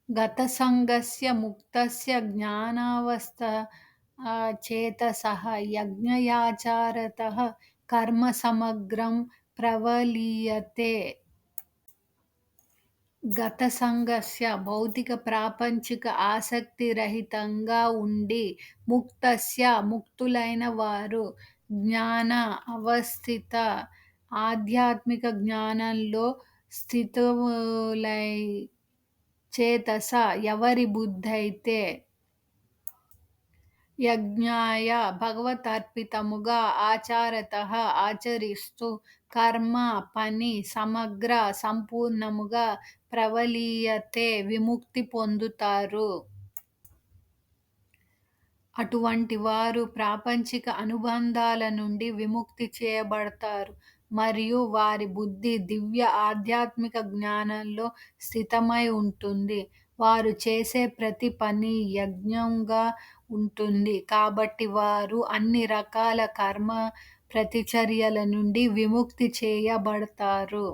గతసంగస్య ముక్తస్య జ్ఞానావస్థ చేతసః యజ్ఞయాచారతః కర్మ సమగ్రం ప్రవలీయతే. గతసంగస్య భౌతిక ప్రాపంచిక ఆసక్తి రహితంగా ఉండి ముక్తస్య ముక్తులైన వారు జ్ఞాన అవస్థిత ఆధ్యాత్మిక జ్ఞానంలో స్థితులై చేతస ఎవరి బుద్ధైతే యజ్ఞాయ భగవదర్పితముగా ఆచారతః ఆచరిస్తూ కర్మ పని సమగ్ర సంపూర్ణముగా ప్రవలీయతే విముక్తి పొందుతారు. అటువంటి వారు ప్రాపంచిక అనుబంధాల నుండి విముక్తి చేయబడతారు మరియు వారి బుద్ధి దివ్య ఆధ్యాత్మిక జ్ఞానంలో స్థితమై ఉంటుంది. వారు చేసే ప్రతి పని యజ్ఞంగా ఉంటుంది కాబట్టి వారు అన్ని రకాల కర్మ ప్రతిచర్యల నుండి విముక్తి చేయబడతారు.